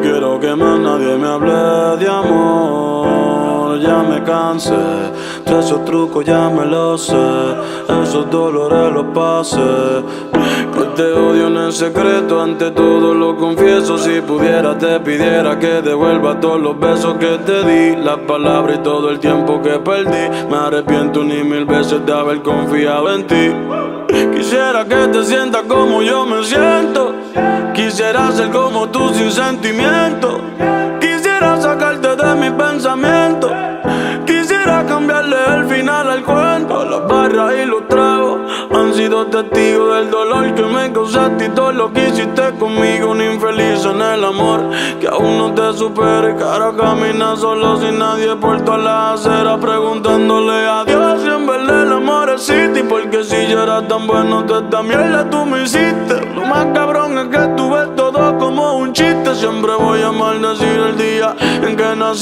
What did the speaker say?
quiero que más nadie me hable de amor. Ya me cansé de esos trucos, ya me los sé. Esos dolores los pasé. Que te odio en el secreto, ante todo lo confieso. Si pudiera te pidiera que devuelva todos los besos que te di, las palabras y todo el tiempo que perdí. Me arrepiento ni mil veces de haber confiado en ti. Quisiera que te sientas como yo me siento. Quisiera ser como tú sin sentimiento. Quisiera sacarte de mi pensamiento. Quisiera cambiarle el final al cuento. Las barras y los tragos han sido testigos del dolor que me causaste y todo lo que hiciste conmigo. Un infeliz en el amor que aún no te supere. Que ahora camina solo sin nadie por todas las aceras, preguntándole a Dios si en verdad el amor existe. Porque si yo era tan bueno, toda esta mierda tú me hiciste. Lo más cabrón es que tú ves todo como un chiste. Siempre voy a maldecir el día en que nací.